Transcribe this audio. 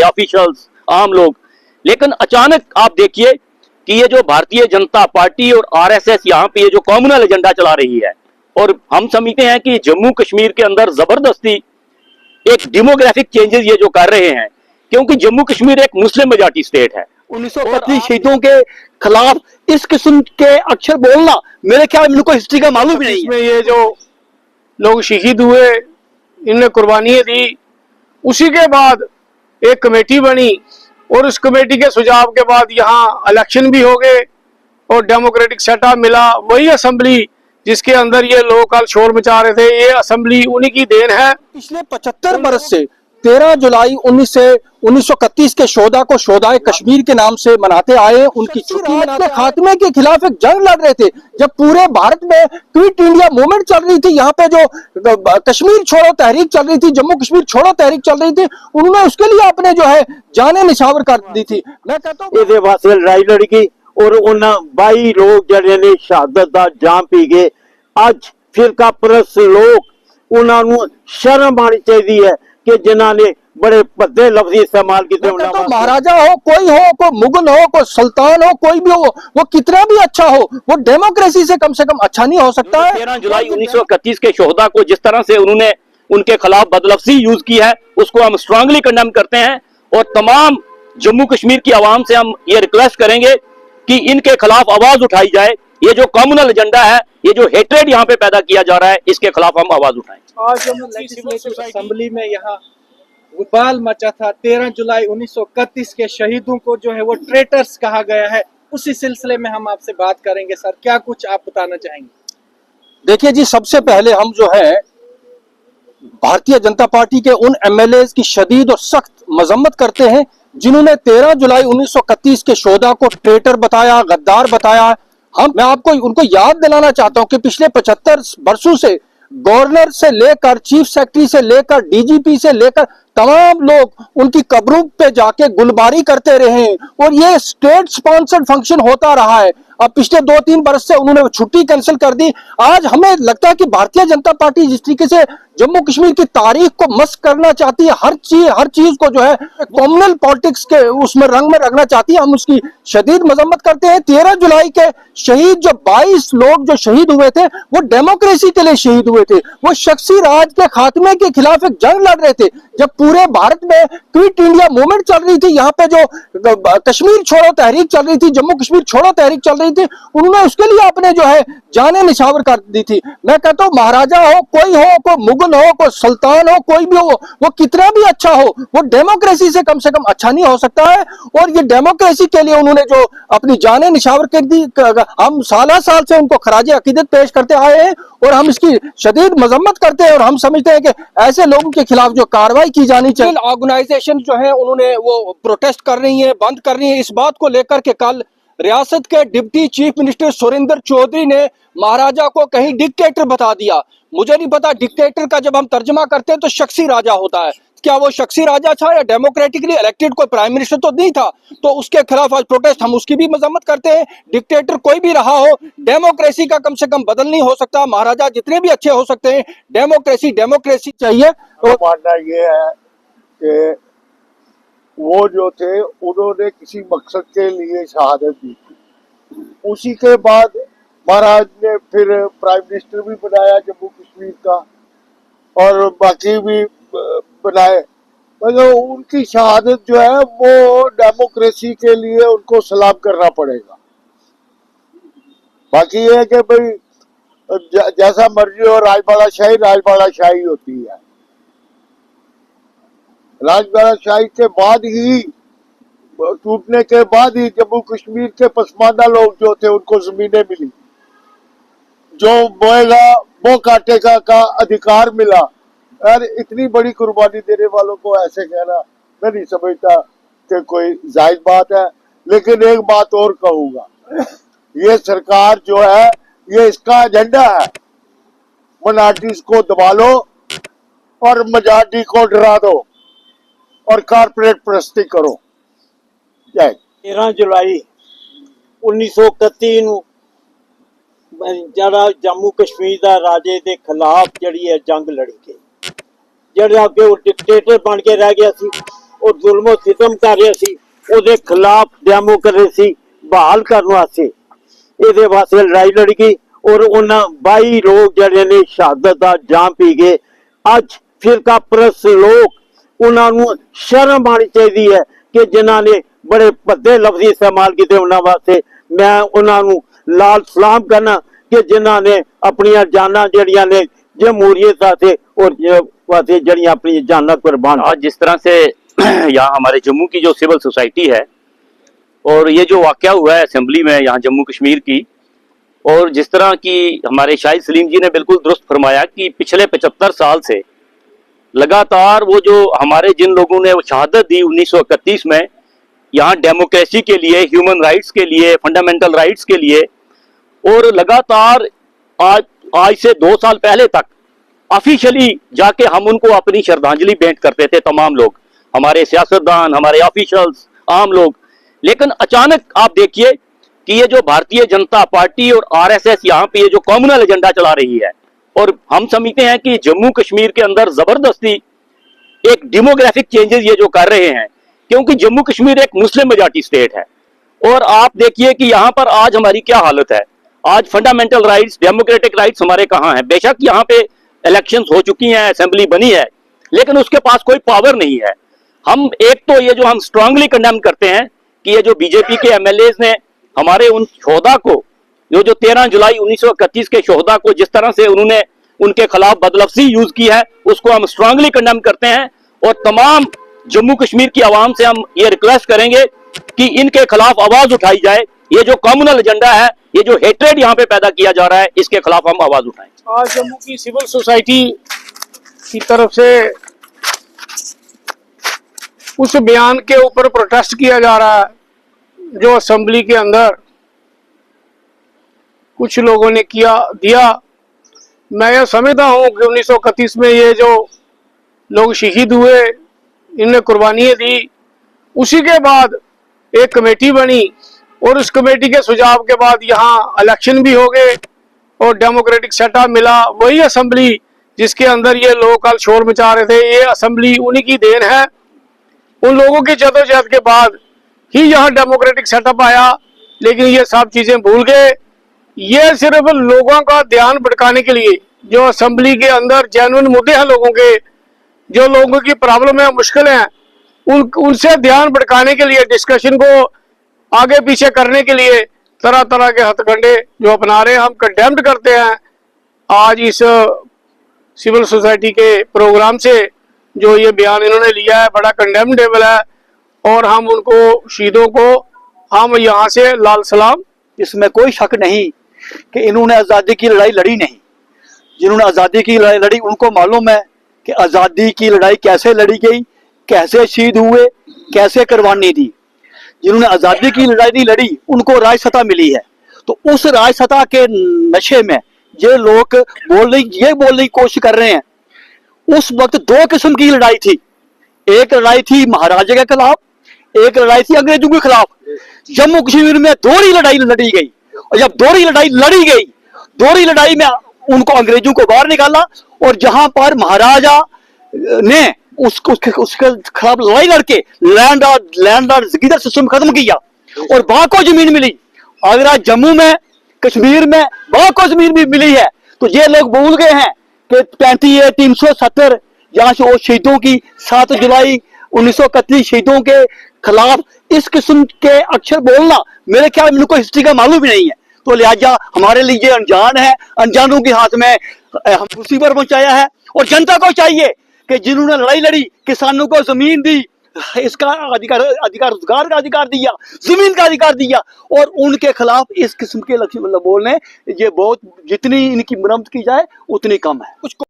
Officials, आम लोग। लेकिन अचानक आप देखिए कि ये जो भारतीय जनता पार्टी और आरएसएस यहाँ पे ये जो कॉम्युनल एजेंडा चला रही है, और हम समझते हैं कि जम्मू कश्मीर के अंदर जबरदस्ती एक डेमोग्राफिक चेंजेस ये जो कर रहे हैं, क्योंकि जम्मू कश्मीर एक मुस्लिम मेजॉरिटी स्टेट है। 1931 शहीदों के खिलाफ इस किस्म के अक्षर बोलना, मेरे ख्याल में इनको हिस्ट्री का मालूम भी नहीं है। ये जो लोग शहीद हुए, इनने कुर्बानियां दी, उसी के बाद एक कमेटी बनी और उस कमेटी के सुझाव के बाद यहाँ इलेक्शन भी हो गए और डेमोक्रेटिक सेटअप मिला। वही असेंबली जिसके अंदर ये लोग कल शोर मचा रहे थे, ये असेंबली उन्हीं की देन है। पिछले 75 बरस से 13 जुलाई 1931 के शोधा को शोधाए कश्मीर के नाम से मनाते आए। उनकी छुट्टी मनाते खात्मे के खिलाफ एक जंग लड़ रहे थे। जब पूरे भारत में क्विट इंडिया मूवमेंट चल रही थी, यहाँ पे जो कश्मीर छोड़ो तहरीक चल रही थी, जम्मू कश्मीर छोड़ो तहरीक चल रही थी, उन्होंने उसके लिए अपने जो है जाने निछावर कर दी थी। मैं कहता हूँ लड़ाई लड़ी और उन्हें 22 लोग जड़े ने शहादत दा जाम पी गए। अज फिरका परस्त लोग उन्होंने शर्म आनी चाहिए है कि जिन्होंने बड़े भद्दे लफ्ज इस्तेमाल किए। तो महाराजा हो, कोई मुगल हो, कोई सुल्तान हो, कोई भी हो, वो कितना भी अच्छा हो, वो डेमोक्रेसी से कम अच्छा नहीं हो सकता है। 13 जुलाई 1931 के शोहदा को जिस तरह से उन्होंने उनके खिलाफ बदलफ्जी यूज की है, उसको हम स्ट्रांगली कंडेम करते हैं। और तमाम जम्मू कश्मीर की आवाम से हम ये रिक्वेस्ट करेंगे कि इनके खिलाफ आवाज उठाई जाए। ये जो कम्युनल एजेंडा है, ये जो हेट्रेड यहाँ पे पैदा किया जा रहा है, इसके खिलाफ हम आवाज उठाएं। आज हम लेजिस्लेटिव असेंबली में यहाँ उबाल मचा था। 13 जुलाई 1931 के शहीदों को जो है वो ट्रेटर्स कहा गया है। उसी सिलसिले में हम आपसे बात करेंगे। सर, क्या कुछ आप बताना चाहेंगे? देखिए जी, सबसे पहले हम जो है भारतीय जनता पार्टी के उन एमएलए की शदीद और सख्त मजम्मत करते हैं जिन्होंने 13 जुलाई 1931 के शोधा को ट्रेटर बताया, गद्दार बताया। मैं आपको उनको याद दिलाना चाहता हूं कि पिछले 75 वर्षों से गवर्नर से लेकर चीफ सेक्रेटरी से लेकर डीजीपी से लेकर तमाम लोग उनकी कब्रों पे जाके गुलबारी करते रहे और ये स्टेट स्पॉन्सर्ड फंक्शन होता रहा है। अब पिछले 2-3 बरस से उन्होंने छुट्टी कैंसिल कर दी। आज हमें लगता है कि भारतीय जनता पार्टी जिस तरीके से जम्मू कश्मीर की तारीख को मस्क करना चाहती है, हर चीज को जो है कम्युनल पॉलिटिक्स के उसमें रंग में रखना चाहती है, हम उसकी शदीद मजम्मत करते हैं। 13 जुलाई के शहीद जो 22 लोग जो शहीद हुए थे, वो डेमोक्रेसी के लिए शहीद हुए थे। वो शख्सी राज के खात्मे के खिलाफ एक जंग लड़ रहे थे। जब पूरे भारत में क्विट इंडिया मूवमेंट चल रही थी, यहाँ पे जो कश्मीर छोड़ो तहरीक चल रही थी, जम्मू कश्मीर छोड़ो तहरीक चल रही थी, उन्होंने उसके लिए अपने जो है जाने निछावर कर दी थी। मैं कहता हूँ महाराजा हो, कोई मुगल हो, कोई सुल्तान हो, कोई भी हो, वो कितना भी अच्छा हो, वो डेमोक्रेसी से कम अच्छा नहीं हो सकता है। और ये डेमोक्रेसी के लिए उन्होंने जो अपनी जाने निछावर कर दी, हम साल से उनको खराजे अकीदत पेश करते आए हैं और हम इसकी शदीद मजम्मत करते हैं। और हम समझते हैं कि ऐसे लोगों के खिलाफ जो कार्रवाई की जानी चाहिए। ऑर्गेनाइजेशन जो है उन्होंने वो प्रोटेस्ट कर रही है, बंद कर रही है। इस बात को लेकर के कल रियासत के deputy chief minister Surendra Chaudhary ने महाराजा को कहीं डिक्टेटर बता दिया। मुझे नहीं पता, डिक्टेटर का जब हम तर्जमा करते हैं तो शख्सी राजा होता है। क्या वो शख्सी राजा था या डेमोक्रेटिकली इलेक्टेड कोई प्राइम मिनिस्टर तो नहीं था? तो उसके खिलाफ आज प्रोटेस्ट, हम उसकी भी मजम्मत करते हैं। डिक्टेटर कोई भी रहा हो, डेमोक्रेसी का कम से कम बदल नहीं हो सकता। महाराजा जितने भी अच्छे हो सकते हैं, डेमोक्रेसी चाहिए। और मानना ये है कि वो जो थे उन्होंने किसी मकसद के लिए शहादत दी थी। उसी के बाद महाराज ने फिर प्राइम मिनिस्टर भी बनाया जम्मू कश्मीर का और बाकी भी बनाए। मतलब उनकी शहादत जो है वो डेमोक्रेसी के लिए उनको सलाम करना पड़ेगा। बाकी ये है कि भाई जैसा मर्जी हो, राजबाड़ा शाही होती है। राजबाड़ा शाही के बाद ही, टूटने के बाद ही जम्मू कश्मीर के पसमानदा लोग जो थे उनको जमीनें मिली, जो बोएगा वो काटेगा का अधिकार मिला। यार इतनी बड़ी कुर्बानी देने वालों को ऐसे कहना मैं नहीं समझता कि कोई जायज बात है। लेकिन एक बात और कहूंगा, ये सरकार जो है ये इसका एजेंडा है, माइनॉरिटीज को दबा लो और मेजॉरिटी को डरा दो और कारपोरेट परस्ती करो। 13 जुलाई 1931 जरा जम्मू कश्मीर का राजे के खिलाफ जड़ी है जंग लड़ी गई। जड़े अगे वो डिक्टेटर बन के रह गया सी, ਉਹ ਜ਼ੁਲਮੋ ਸਿਤਮ ਕਰ ਰਿਹਾ ਸੀ ਉਹਦੇ ਖਿਲਾਫ ਡੈਮੋਕ੍ਰੇਸੀ ਬਹਾਲ ਕਰਨ ਵਾਸਤੇ ਇਹਦੇ ਵਾਸਤੇ ਲੜਾਈ ਲੜੀ ਗਈ ਔਰ ਉਹਨਾਂ 22 ਲੋਕ ਜਿਹੜੇ ਨੇ ਸ਼ਹਾਦਤ ਦਾ ਜਾਮ ਪੀ ਗਏ। ਅੱਜ ਫਿਰਕਾ ਪ੍ਰਸਤ ਲੋਕ ਉਹਨਾਂ ਨੂੰ ਸ਼ਰਮ ਆਉਣੀ ਚਾਹੀਦੀ ਹੈ ਕਿ ਜਿਨ੍ਹਾਂ ਨੇ ਬੜੇ ਭੱਦੇ ਲਫ਼ਜ਼ ਇਸਤੇਮਾਲ ਕੀਤੇ ਉਹਨਾਂ ਵਾਸਤੇ। ਮੈਂ ਉਹਨਾਂ ਨੂੰ ਲਾਲ ਸਲਾਮ ਕਰਨਾ कि जिन्होंने अपनी जाना जड़िया ने जमहूरियत और वास्ते जड़िया अपनी जाना कुर्बान। आज जिस तरह से यहाँ हमारे जम्मू की जो सिविल सोसाइटी है और ये जो वाकया हुआ है असेंबली में यहाँ जम्मू कश्मीर की, और जिस तरह की हमारे शाहिद सलीम जी ने बिल्कुल दुरुस्त फरमाया कि पिछले 75 साल से लगातार वो जो हमारे जिन लोगों ने शहादत दी 1931 में यहाँ डेमोक्रेसी के लिए, ह्यूमन राइट्स के लिए, फंडामेंटल राइट्स के लिए, और लगातार आज से 2 साल पहले तक ऑफिशियली जाके हम उनको अपनी श्रद्धांजलि भेंट करते थे, तमाम लोग, हमारे सियासतदान, हमारे ऑफिशियल्स, आम लोग। लेकिन अचानक आप देखिए कि ये जो भारतीय जनता पार्टी और आरएसएस यहाँ पे ये जो कॉम्युनल एजेंडा चला रही है, और हम समझते हैं कि जम्मू कश्मीर के अंदर जबरदस्ती एक डेमोग्राफिक चेंजेस ये जो कर रहे हैं, क्योंकि जम्मू कश्मीर एक मुस्लिम मेजॉरिटी स्टेट है। और आप देखिए कि यहाँ पर आज हमारी क्या हालत है। आज फंडामेंटल राइट्स, डेमोक्रेटिक राइट्स हमारे कहाँ हैं? बेशक यहाँ पे इलेक्शंस हो चुकी हैं, असेंबली बनी है, लेकिन उसके पास कोई पावर नहीं है। हम एक तो ये जो हम स्ट्रांगली कंडेम करते हैं कि ये जो बीजेपी के एमएलएज ने हमारे उन शोहदा को, जो 13 जुलाई 1931 के शोहदा को जिस तरह से उन्होंने उनके खिलाफ बदलफ्जी यूज की है, उसको हम स्ट्रांगली कंडेम करते हैं। और तमाम जम्मू कश्मीर की आवाम से हम ये रिक्वेस्ट करेंगे कि इनके खिलाफ आवाज उठाई जाए। ये जो कम्युनल एजेंडा है, ये जो हेट्रेड यहाँ पे पैदा किया जा रहा है, इसके खिलाफ हम आवाज उठाएं। आज जम्मू की सिविल सोसाइटी की तरफ से उस बयान के ऊपर प्रोटेस्ट किया जा रहा है जो असेंबली के अंदर कुछ लोगों ने दिया। मैं यह समझता हूं कि 1931 में ये जो लोग शहीद हुए, इनने कुर्बानियां दी, उसी के बाद एक कमेटी बनी और उस कमेटी के सुझाव के बाद यहाँ इलेक्शन भी हो गए और डेमोक्रेटिक सेटअप मिला। वही असेंबली जिसके अंदर ये लोग कल शोर मचा रहे थे, ये असेंबली उन्हीं की देन है। उन लोगों की जदोजहद के बाद ही यहाँ डेमोक्रेटिक सेटअप आया, लेकिन ये सब चीजें भूल गए। ये सिर्फ लोगों का ध्यान भटकाने के लिए, जो असेंबली के अंदर जेन्युइन मुद्दे हैं लोगों के, जो लोगों की प्रॉब्लम है, मुश्किल है, उनसे ध्यान भटकाने के लिए, डिस्कशन को आगे पीछे करने के लिए तरह तरह के हथकंडे जो अपना रहे हैं, हम कंडेम्ड करते हैं। आज इस सिविल सोसाइटी के प्रोग्राम से जो ये बयान इन्होंने लिया है बड़ा कंडेम्नेबल है, और हम उनको शहीदों को हम यहाँ से लाल सलाम। इसमें कोई शक नहीं कि इन्होंने आज़ादी की लड़ाई लड़ी नहीं। जिन्होंने आज़ादी की लड़ाई लड़ी उनको मालूम है कि आज़ादी की लड़ाई कैसे लड़ी गई, कैसे शहीद हुए, कैसे कुर्बानी दी। जिन्होंने आज़ादी की लड़ाई नहीं लड़ी उनको राज सत्ता मिली है, तो उस राज सत्ता के नशे में ये लोग बोलने की कोशिश कर रहे हैं। उस वक्त 2 किस्म की लड़ाई थी। एक लड़ाई थी महाराजा के खिलाफ, एक लड़ाई थी अंग्रेजों के खिलाफ। जम्मू कश्मीर में दोहरी लड़ाई लड़ी गई, और जब दोहरी लड़ाई लड़ी गई, दोहरी लड़ाई में उनको अंग्रेजों को बाहर निकाला, और जहां पर महाराजा ने उसके खिलाफ लड़ाई लड़के लैंड और जगीदार सिस्टम खत्म किया और वहां को जमीन मिली। अगर आज जम्मू में, कश्मीर में वहां को जमीन भी मिली है, तो ये लोग भूल गए हैं कि 370 यहाँ से शहीदों की 7 जुलाई 1931 शहीदों के खिलाफ इस किस्म के अक्षर बोलना, मेरे ख्याल में इनको हिस्ट्री का मालूम भी नहीं है। तो लिहाजा हमारे लिए अनजान है, अनजानों के हाथ में हम मुसीबत पहुंचाया है। और जनता को चाहिए कि जिन्होंने लड़ाई लड़ी, किसानों को जमीन दी, इसका अधिकार रोजगार का अधिकार दिया, जमीन का अधिकार दिया, और उनके खिलाफ इस किस्म के लक्ष्य बोलने, ये बहुत, जितनी इनकी मरम्मत की जाए उतनी कम है। कुछ